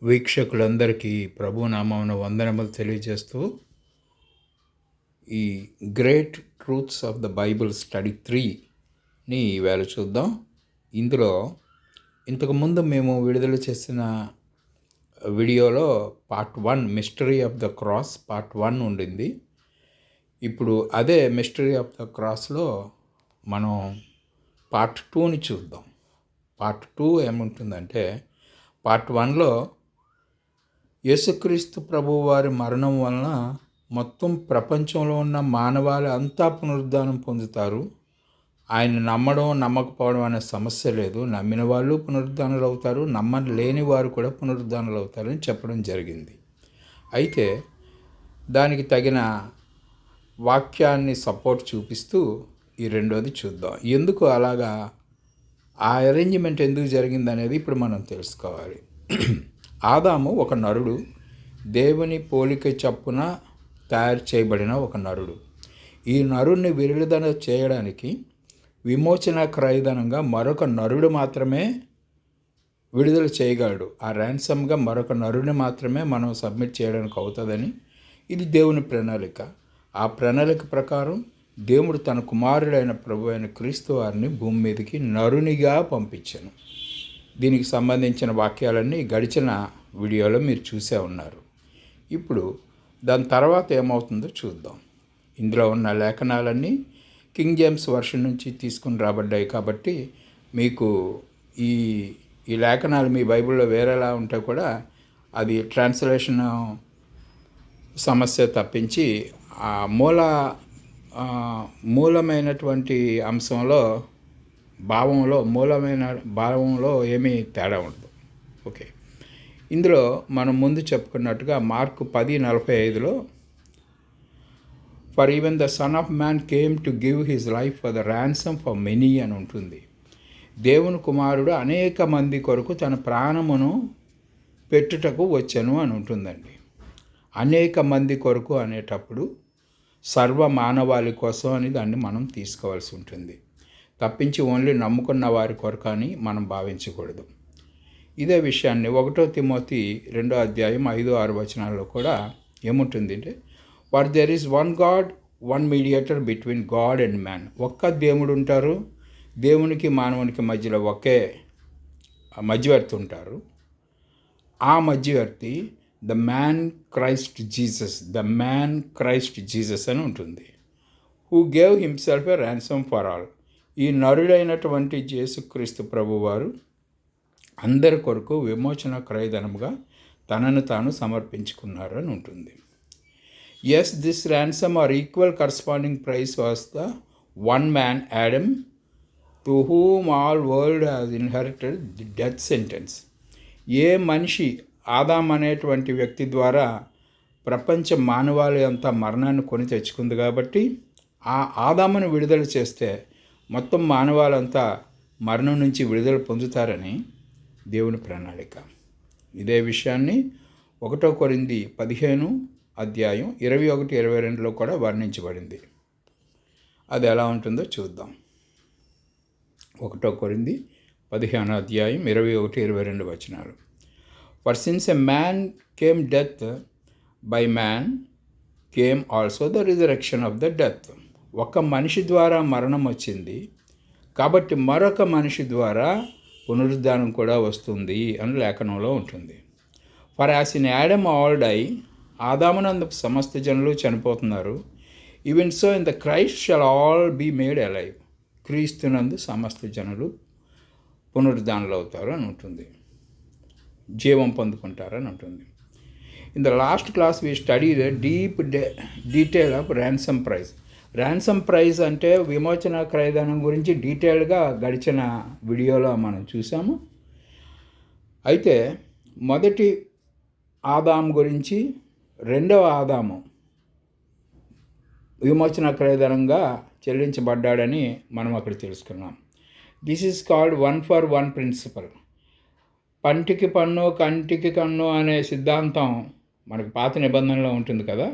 వీక్షకులందరికీ ప్రభునామమున వందనములు తెలియజేస్తూ ఈ great truths of the Bible study 3ని ఈవేళ చూద్దాం. ఇందులో ఇంతకుముందు మేము విడుదల చేసిన వీడియోలో part 1 mystery of the cross part 1 ఉండింది. ఇప్పుడు అదే మిస్టరీ ఆఫ్ ద క్రాస్లో మనం పార్ట్ 2ని చూద్దాం. పార్ట్ 2 ఏముంటుందంటే, పార్ట్ 1లో యేసుక్రీస్తు ప్రభువు వారి మరణం వలన మొత్తం ప్రపంచంలో ఉన్న మానవాళి అంతా పునరుద్ధానం పొందుతారు. ఆయన నమ్మడం నమ్మకపోవడం అనే సమస్య లేదు. నమ్మిన వాళ్ళు పునరుద్ధానులు అవుతారు, నమ్మలేని వారు కూడా పునరుద్ధానులు అవుతారని చెప్పడం జరిగింది. అయితే దానికి తగిన వాక్యాన్ని సపోర్ట్ చూపిస్తూ ఈ రెండోది చూద్దాం. ఎందుకు అలాగా ఆ అరేంజ్మెంట్ ఎందుకు జరిగింది అనేది ఇప్పుడు మనం తెలుసుకోవాలి. ఆదాము ఒక నరుడు, దేవుని పోలిక చప్పున తయారు చేయబడిన ఒక నరుడు. ఈ నరుడిని విడుదల చేయడానికి విమోచన క్రయధనంగా మరొక నరుడు మాత్రమే విడుదల చేయగలడు. ఆ ర్యాన్సమ్గా మరొక నరుడిని మాత్రమే మనం సబ్మిట్ చేయడానికి అవుతుందని ఇది దేవుని ప్రణాళిక. ఆ ప్రణాళిక ప్రకారం దేవుడు తన కుమారుడైన ప్రభు అయిన క్రీస్తు వారిని భూమి మీదకి నరునిగా పంపించాను. దీనికి సంబంధించిన వాక్యాలన్నీ గడిచిన వీడియోలో మీరు చూసే ఉన్నారు. ఇప్పుడు దాని తర్వాత ఏమవుతుందో చూద్దాం. ఇందులో ఉన్న లేఖనాలన్నీ కింగ్ జేమ్స్ వర్షన్ నుంచి తీసుకుని రాబడ్డాయి కాబట్టి మీకు ఈ లేఖనాలు మీ బైబిల్లో వేరేలా ఉంటే కూడా అది ట్రాన్స్లేషన్ సమస్య తప్పించి ఆ మూలమైనటువంటి అంశంలో మూలమైన భావంలో ఏమీ తేడా ఉండదు. ఓకే, ఇందులో మనం ముందు చెప్పుకున్నట్టుగా మార్కు 10:45లో for even the son of man came to give his life for the ransom for many అని ఉంటుంది. దేవుని కుమారుడు అనేక మంది కొరకు తన ప్రాణమును పెట్టుటకు వచ్చెను అని ఉంటుందండి. అనేక మంది కొరకు అనేటప్పుడు సర్వ మానవాళి కోసం అని దాన్ని మనం తీసుకోవాల్సి ఉంటుంది. తప్పించి ఓన్లీ నమ్ముకున్న వారి కొరకు అని మనం భావించకూడదు. ఇదే విషయాన్ని 1 తిమోతి 2:5-6 వచనాల్లో కూడా ఏముంటుంది అంటే, for their is one God, one mediator between God and man. ఒక్క దేవుడు ఉంటారు, దేవునికి మానవునికి మధ్యలో ఒకే మధ్యవర్తి ఉంటారు. ఆ మధ్యవర్తి ద మ్యాన్ క్రైస్ట్ జీసస్ అని ఉంటుంది. Who gave himself a ransom for all. ఈ నరుడైనటువంటి యేసుక్రీస్తు ప్రభువారు అందరి కొరకు విమోచన క్రయధనముగా తనను తాను సమర్పించుకున్నారు అని ఉంటుంది. Yes, this ransom are equal corresponding price was the one man Adam, to whom all world has inherited the death sentence. ఏ మనిషి ఆదాం అనేటువంటి వ్యక్తి ద్వారా ప్రపంచ మానవాళి అంతా మరణాన్ని కొని తెచ్చుకుంది కాబట్టి ఆ ఆదామును విడుదల చేస్తే మొత్తం మానవాళంతా మరణం నుంచి విడుదల పొందుతారని దేవుని ప్రణాళిక. ఇదే విషయాన్ని 1 కొరింథీ 15:21-22లో కూడా వర్ణించబడింది. అది ఎలా ఉంటుందో చూద్దాం. 1 కొరింథీ 15:21-22 వచనాలు. For since a man came death, by man came also the resurrection of the death. ఒక మనిషి ద్వారా మరణం వచ్చింది కాబట్టి మరొక మనిషి ద్వారా పునరుద్ధానం కూడా వస్తుంది అని లేఖనంలో ఉంటుంది. For as in Adam all die, ఆదామునందు సమస్త జనులు చనిపోతున్నారు. Even so in the Christ shall all be made alive. క్రీస్తునందు సమస్త జనులు పునరుద్ధానులు అవుతారు అని ఉంటుంది, జీవం పొందుకుంటారని ఉంటుంది. In the last class we study the detail of ransom price. Ransom price అంటే విమోచన క్రయధనం గురించి డీటెయిల్గా గడిచిన వీడియోలో మనం చూసాము. అయితే మొదటి ఆదాము గురించి రెండవ ఆదాము విమోచన క్రయధనంగా చెల్లించబడ్డాడని మనం అక్కడ తెలుసుకున్నాం. This is called 1-for-1 principle. పంటికి పన్ను కంటికి కన్ను అనే సిద్ధాంతం మనకు పాత నిబంధనలో ఉంటుంది కదా,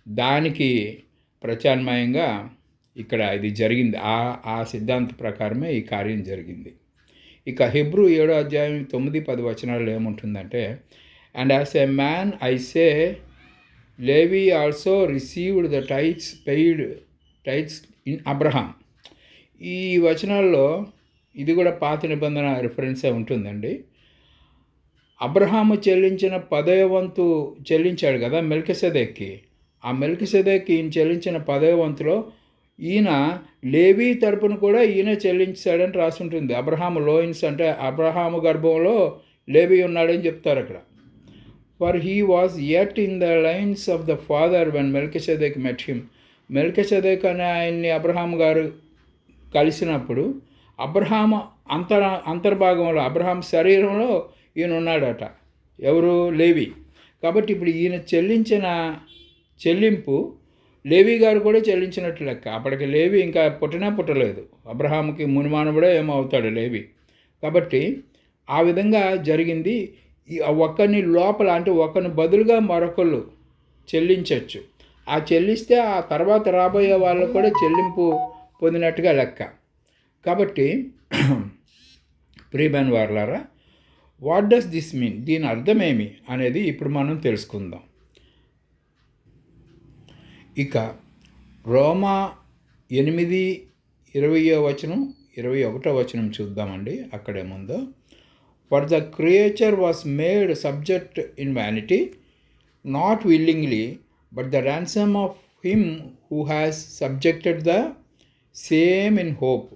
దానికి ప్రత్యామ్నాయంగా ఇక్కడ ఇది జరిగింది. ఆ సిద్ధాంత ప్రకారమే ఈ కార్యం జరిగింది. ఇక హెబ్రూ 7:9-10 వచనాల్లో ఏముంటుందంటే, and as a man I say Levi also received the tights in Abraham. ఈ వచనాల్లో ఇది కూడా పాత నిబంధన రిఫరెన్సే ఉంటుందండి. అబ్రహాము చెల్లించిన 10వ వంతు చెల్లించాడు కదా మెల్కిసెదెక్కి. ఆ మెల్కిసెదెక్కి ఈయన చెల్లించిన 10వ వంతులో ఈయన లేవీ తరపున కూడా ఈయన చెల్లించాడని రాసి ఉంటుంది. అబ్రహాము లోయిన్స్ అంటే అబ్రహాము గర్భంలో లేవీ ఉన్నాడని చెప్తారు అక్కడ. For he was yet in the lines of the father when Melchizedek met him. Melchizedek అనే ఆయన్ని అబ్రహాము గారు కలిసినప్పుడు అబ్రహాము అంతర్భాగంలో అబ్రహాం శరీరంలో ఈయన ఉన్నాడట. ఎవరు? లేవి. కాబట్టి ఇప్పుడు ఈయన చెల్లించిన చెల్లింపు లేవి గారు కూడా చెల్లించినట్లు లెక్క. అప్పటికి లేవి ఇంకా పుట్టలేదు. అబ్రహాముకి మునిమానవుడే ఏమో అవుతాడు లేవి. కాబట్టి ఆ విధంగా జరిగింది. ఒకరిని లోపల అంటే ఒకరిని బదులుగా మరొకళ్ళు చెల్లించవచ్చు. ఆ చెల్లిస్తే ఆ తర్వాత రాబోయే వాళ్ళు కూడా చెల్లింపు పొందినట్టుగా లెక్క. కాబట్టి ప్రియమైన వారలారా, వాట్ డస్ దిస్ మీన్? దీని అర్థమేమి అనేది ఇప్పుడు మనం తెలుసుకుందాం. ఇక రోమా 8:20-21 చూద్దామండి. అక్కడేముందో. For the creature was made subject in vanity, not willingly, but the ransom of him who has subjected the same in hope,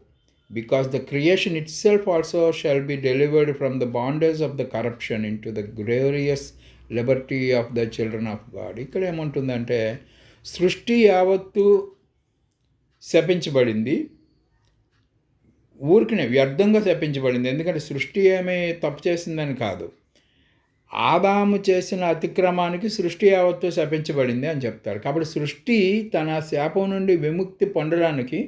because the creation itself also shall be delivered from the bondage of the corruption into the glorious liberty of the children of God. ఇక్కడ ఏముంటుందంటే సృష్టి యావత్తు శపించబడింది. ఊరికినే వ్యర్థంగా శపించబడింది. ఎందుకంటే సృష్టి ఏమీ తప్పు చేసిందని కాదు, ఆదాము చేసిన అతిక్రమానికి సృష్టి యావత్తు శపించబడింది అని చెప్తారు. కాబట్టి సృష్టి తన శాపం నుండి విముక్తి పొందడానికి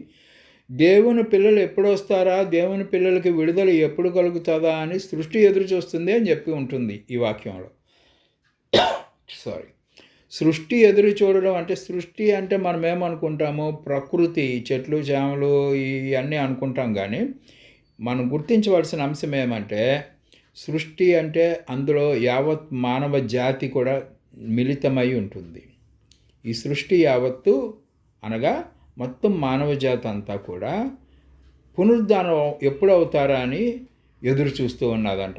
దేవుని పిల్లలు ఎప్పుడు వస్తారా, దేవుని పిల్లలకి విడుదల ఎప్పుడు కలుగుతుందా అని సృష్టి ఎదురు చూస్తుంది అని చెప్పి ఉంటుంది ఈ వాక్యంలో. సృష్టి ఎదురు చూడడం అంటే, సృష్టి అంటే మనం ఏమనుకుంటాము, ప్రకృతి, చెట్లు చేమలు ఇవన్నీ అనుకుంటాం. కానీ మనం గుర్తించవలసిన అంశం ఏమంటే, సృష్టి అంటే అందులో యావత్ మానవ జాతి కూడా మిళితమై ఉంటుంది. ఈ సృష్టి యావత్తు అనగా మొత్తం మానవ జాతి అంతా కూడా పునరుద్ధానం ఎప్పుడు అవుతారా అని ఎదురు చూస్తూ ఉన్నదంట.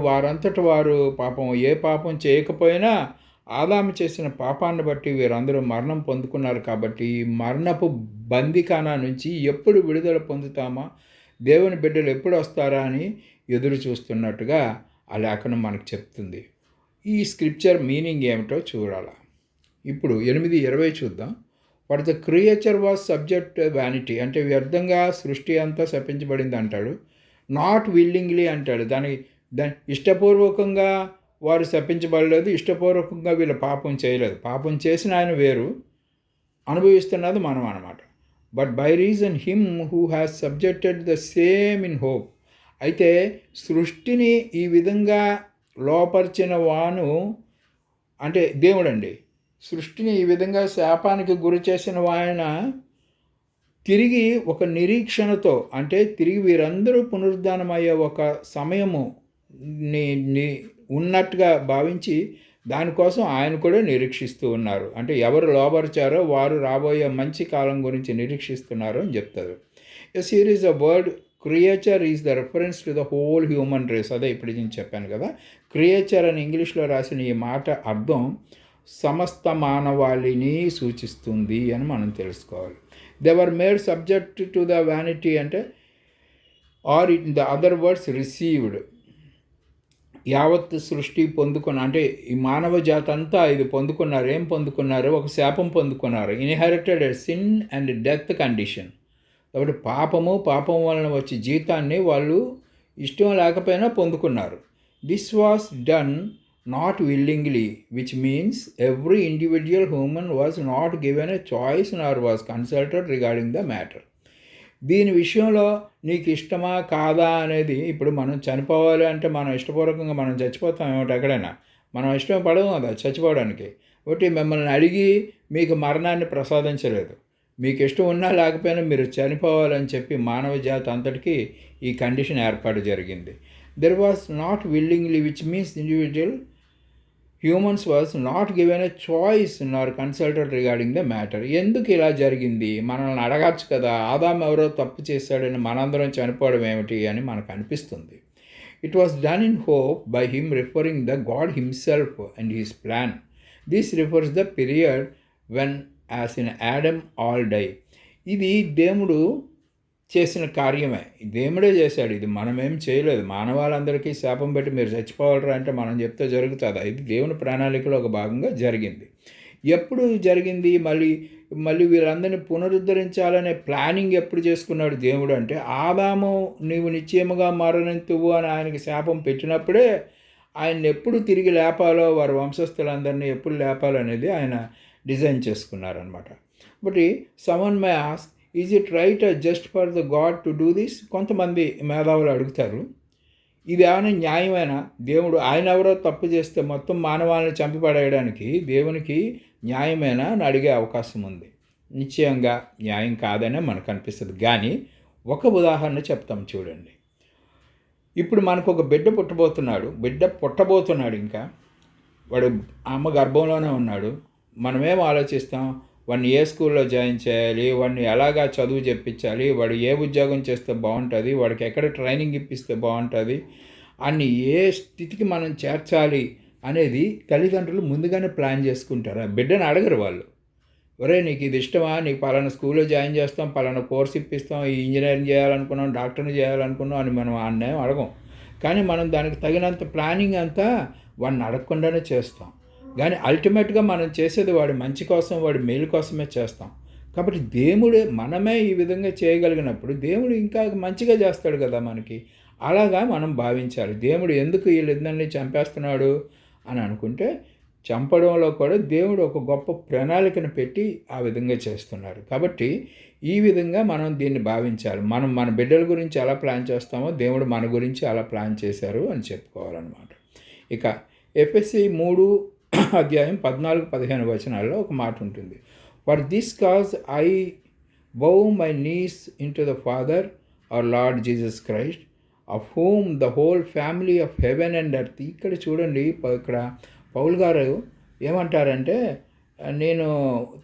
వారంతట వారు పాపం ఏ పాపం చేయకపోయినా ఆదాము చేసిన పాపాన్ని బట్టి వీరందరూ మరణం పొందుకున్నారు. కాబట్టి ఈ మరణపు బందికానా నుంచి ఎప్పుడు విడుదల పొందుతామా, దేవుని బిడ్డలు ఎప్పుడు వస్తారా అని ఎదురు చూస్తున్నట్టుగా ఆ లేఖనం మనకు చెప్తుంది. ఈ స్క్రిప్చర్ మీనింగ్ ఏమిటో చూడాలి. ఇప్పుడు 8:20 చూద్దాం. For the creature was subject vanity అంటే వ్యర్థంగా సృష్టి అంతా శపించబడింది అంటాడు. నాట్ విల్లింగ్లీ అంటాడు. దాని ఇష్టపూర్వకంగా వారు శపించబడలేదు, ఇష్టపూర్వకంగా వీళ్ళు పాపం చేయలేదు. పాపం చేసిన ఆయన వేరు, అనుభవిస్తున్నది మనం అన్నమాట. But by reason him who has subjected the same in hope. అయితే సృష్టిని ఈ విధంగా లోపరిచిన వాను అంటే దేవుడండి. సృష్టిని ఈ విధంగా శాపానికి గురి చేసిన ఆయన తిరిగి ఒక నిరీక్షణతో, అంటే తిరిగి వీరందరూ పునరుద్ధానమయ్యే ఒక సమయము ఉన్నట్టుగా భావించి దానికోసం ఆయన కూడా నిరీక్షిస్తూ ఉన్నారు. అంటే ఎవరు లోబరిచారో వారు రాబోయే మంచి కాలం గురించి నిరీక్షిస్తున్నారు అని చెప్తారు. A series of word creature is the reference to the whole human race. అదే ఇప్పుడు నేను చెప్పాను కదా, క్రియేచర్ అని ఇంగ్లీష్లో రాసిన ఈ మాట అర్థం సమస్త మానవాళిని సూచిస్తుంది అని మనం తెలుసుకోవాలి. They were made subject to the vanity అంటే, or in the other words received. యావత్ సృష్టి అంటే ఈ మానవ జాతి అంతా ఇది పొందుకున్నారు. ఏం పొందుకున్నారు? ఒక శాపం పొందుకున్నారు. Inherited sin and death condition. కాబట్టి పాపం వలన వచ్చే జీతాన్ని వాళ్ళు ఇష్టం లేకపోయినా పొందుకున్నారు. This was done not willingly, which means every individual human was not given a choice nor was consulted regarding the matter. దీని విషయంలో నీకు ఇష్టమా కాదా అనేది, ఇప్పుడు మనం చనిపోవాలి అంటే మనం ఇష్టపూర్వకంగా మనం చచ్చిపోతాం ఏమిటి ఎక్కడైనా, మనం ఇష్టపడము కదా చచ్చిపోవడానికి. ఒకటి మిమ్మల్ని అడిగి మీకు మరణాన్ని ప్రసాదించలేదు. మీకు ఇష్టం ఉన్నా లేకపోయినా మీరు చనిపోవాలని చెప్పి మానవ జాతి అంతటికీ ఈ కండిషన్ ఏర్పాటు జరిగింది. There was not willingly, which means individual humans was not given a choice Nar consulted regarding the matter. ఎందుకు ఇలా జరిగింది, మనల్ని అడగచ్చు కదా, ఆదాము ఎవరో తప్పు చేశాడని మనందరం చనిపోవడం ఏమిటి అని మనకు అనిపిస్తుంది. It was done in hope by him referring the God himself and his plan. This refers the period when as in Adam all die. ఇది దేవుడు చేసిన కార్యమే, దేవుడే చేశాడు, ఇది మనమేం చేయలేదు. మానవాళ్ళందరికీ శాపం పెట్టి మీరు చచ్చిపోవాలరా అంటే మనం చెప్తే జరుగుతుందా? ఇది దేవుని ప్రణాళికలో ఒక భాగంగా జరిగింది. ఎప్పుడు జరిగింది? మళ్ళీ వీళ్ళందరినీ పునరుద్ధరించాలనే ప్లానింగ్ ఎప్పుడు చేసుకున్నాడు దేవుడు అంటే, ఆదాము నీవు నిశ్చయముగా మరణింతువు అని ఆయనకి శాపం పెట్టినప్పుడే ఆయన్ని ఎప్పుడు తిరిగి లేపాలో, వారి వంశస్థులందరినీ ఎప్పుడు లేపాలో అనేది ఆయన డిజైన్ చేసుకున్నారనమాట. But someone may ask, is it right just for the God to do this? కొంతమంది మేధావులు అడుగుతారు, ఇది ఏమైనా న్యాయమైనా? దేవుడు ఆయన ఎవరో తప్పు చేస్తే మొత్తం మానవాళ్ళని చంపిపడేయడానికి దేవునికి న్యాయమేనా అని అడిగే అవకాశం ఉంది. నిశ్చయంగా న్యాయం కాదనే మనకు అనిపిస్తుంది. కానీ ఒక ఉదాహరణ చెప్తాం చూడండి. ఇప్పుడు మనకు ఒక బిడ్డ పుట్టబోతున్నాడు, ఇంకా వాడు అమ్మ గర్భంలోనే ఉన్నాడు. మనమేం ఆలోచిస్తాం, వాడిని ఏ స్కూల్లో జాయిన్ చేయాలి, వాడిని ఎలాగా చదువు చెప్పించాలి, వాడు ఏ ఉద్యోగం చేస్తే బాగుంటుంది, వాడికి ఎక్కడ ట్రైనింగ్ ఇప్పిస్తే బాగుంటుంది, అన్ని ఏ స్థితికి మనం చేర్చాలి అనేది తల్లిదండ్రులు ముందుగానే ప్లాన్ చేసుకుంటారు. ఆ బిడ్డను అడగరు వాళ్ళు, ఒరే నీకు ఇది ఇష్టమా, నీకు పలానా స్కూల్లో జాయిన్ చేస్తాం, పలానా కోర్స్ ఇప్పిస్తాం, ఈ ఇంజనీరింగ్ చేయాలనుకున్నాం, డాక్టర్ని చేయాలనుకున్నాం అని మనం అన్నేం అడగం. కానీ మనం దానికి తగినంత ప్లానింగ్ అంతా వాడిని అడగకుండానే చేస్తాం. కానీ అల్టిమేట్గా మనం చేసేది వాడి మంచి కోసం, వాడి మేలు కోసమే చేస్తాం. కాబట్టి మనమే ఈ విధంగా చేయగలిగినప్పుడు దేవుడు ఇంకా మంచిగా చేస్తాడు కదా మనకి. అలాగా మనం భావించాలి. దేవుడు ఎందుకు వీళ్ళిద్దరిని చంపేస్తున్నాడు అని అనుకుంటే, చంపడంలో కూడా దేవుడు ఒక గొప్ప ప్రణాళికను పెట్టి ఆ విధంగా చేస్తున్నారు. కాబట్టి ఈ విధంగా మనం దీన్ని భావించాలి. మనం మన బిడ్డల గురించి ఎలా ప్లాన్ చేస్తామో దేవుడు మన గురించి అలా ప్లాన్ చేశారు అని చెప్పుకోవాలన్నమాట. ఇక ఎఫెసీ 3:14-15 వచనాల్లో ఒక మాట ఉంటుంది. For this cause I bow my knees into the Father, our Lord Jesus Christ, of whom the whole family of heaven and earth. ఇక్కడ చూడండి, ఇక్కడ పౌలు గారు ఏమంటారంటే, నేను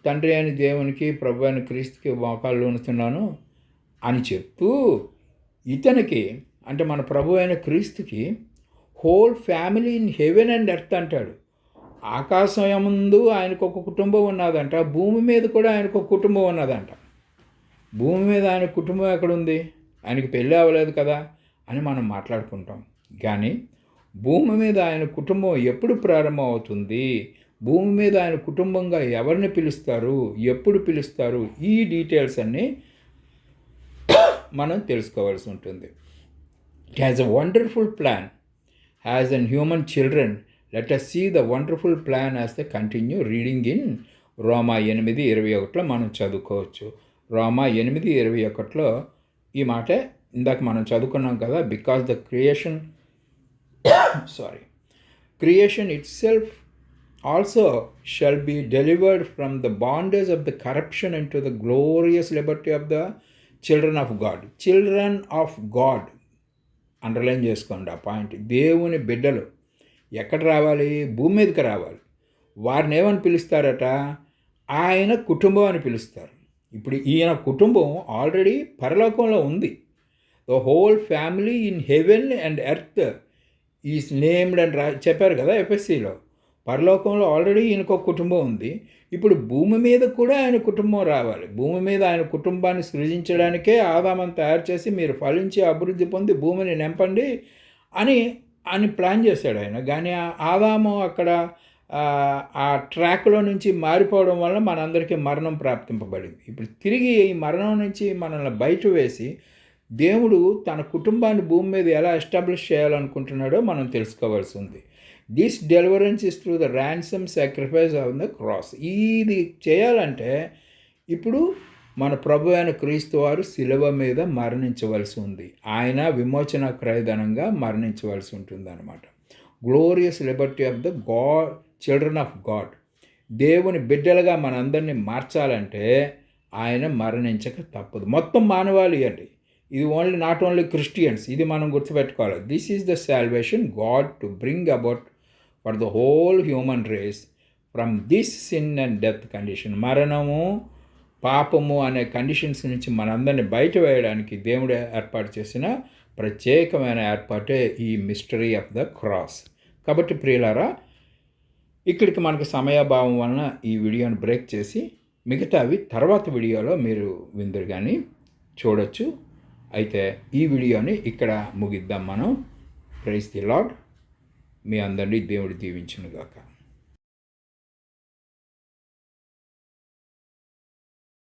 తండ్రి అయిన దేవునికి, ప్రభు అయిన క్రీస్తుకి మోకాళ్ళు ఉనుతున్నాను అని చెప్తూ, ఇతనికి అంటే మన ప్రభు అయిన క్రీస్తుకి whole family in heaven and earth అంటాడు. ఆకాశం ముందు ఆయనకు ఒక కుటుంబం ఉన్నదంట, భూమి మీద కూడా ఆయనకు ఒక కుటుంబం ఉన్నదంట. భూమి మీద ఆయన కుటుంబం ఎక్కడుంది? ఆయనకి పెళ్ళి అవ్వలేదు కదా అని మనం మాట్లాడుకుంటాం. కానీ భూమి మీద ఆయన కుటుంబం ఎప్పుడు ప్రారంభం అవుతుంది, భూమి మీద ఆయన కుటుంబంగా ఎవరిని పిలుస్తారు, ఎప్పుడు పిలుస్తారు, ఈ డీటెయిల్స్ అన్నీ మనం తెలుసుకోవాల్సి ఉంటుంది. It has a wonderful plan as an human children. Let us see the wonderful plan as they continue reading in రోమా 8:21 మనం చదువుకోవచ్చు. రోమా 8:21 ఈ మాట ఇందాక మనం చదువుకున్నాం కదా. Because the creation itself also shall be delivered from the bondage of the corruption into the glorious liberty of the children of God. Children of God underline చేసుకోండి ఆ పాయింట్. దేవుని బిడ్డలు ఎక్కడ రావాలి? భూమి మీదకి రావాలి. వారిని ఏమని పిలుస్తారట? ఆయన కుటుంబం అని పిలుస్తారు. ఇప్పుడు ఈయన కుటుంబం ఆల్రెడీ పరలోకంలో ఉంది. The whole family in heaven and earth is named అని చెప్పారు కదా ఎఫ్ఎస్సిలో. పరలోకంలో ఆల్రెడీ ఈయనకు ఒక కుటుంబం ఉంది. ఇప్పుడు భూమి మీద కూడా ఆయన కుటుంబం రావాలి. భూమి మీద ఆయన కుటుంబాన్ని సృజించడానికే ఆదామును తయారు చేసి మీరు ఫలించి అభివృద్ధి పొంది భూమిని నింపండి అని ప్లాన్ చేశాడు ఆయన. కానీ ఆదాము అక్కడ ఆ ట్రాక్లో నుంచి మారిపోవడం వల్ల మనందరికీ మరణం ప్రాప్తింపబడింది. ఇప్పుడు తిరిగి ఈ మరణం నుంచి మనల్ని బయట వేసి దేవుడు తన కుటుంబాన్ని భూమి మీద ఎలా ఎస్టాబ్లిష్ చేయాలనుకుంటున్నాడో మనం తెలుసుకోవాల్సి ఉంది. This deliverance is through the ransom sacrifice on the cross. ఇది చేయాలంటే ఇప్పుడు మన ప్రభు అయిన క్రీస్తు వారు శిలువ మీద మరణించవలసి ఉంది. ఆయన విమోచన క్రయధనంగా మరణించవలసి ఉంటుంది అన్నమాట. Glorious liberty of the God, children of God. దేవుని బిడ్డలుగా మనందరినీ మార్చాలంటే ఆయన మరణించక తప్పదు. మొత్తం మానవాళి అండి. ఇది నాట్ ఓన్లీ క్రిస్టియన్స్. ఇది మనం గుర్తుపెట్టుకోవాలి. This is the salvation God to bring about for the whole human race from this sin and death condition, మరణము పాపము అనే కండిషన్స్ నుంచి మనందరిని బయట వేయడానికి దేవుడు ఏర్పాటు చేసిన ప్రత్యేకమైన ఏర్పాటే ఈ మిస్టరీ ఆఫ్ ద క్రాస్. కాబట్టి ప్రియులారా, ఇక్కడికి మనకు సమయాభావం వలన ఈ వీడియోని బ్రేక్ చేసి మిగతావి తర్వాత వీడియోలో మీరు విందురు కానీ చూడొచ్చు. అయితే ఈ వీడియోని ఇక్కడ ముగిద్దాం మనం. Praise the lord. మీ అందరినీ దేవుడు దీవించునుగాక.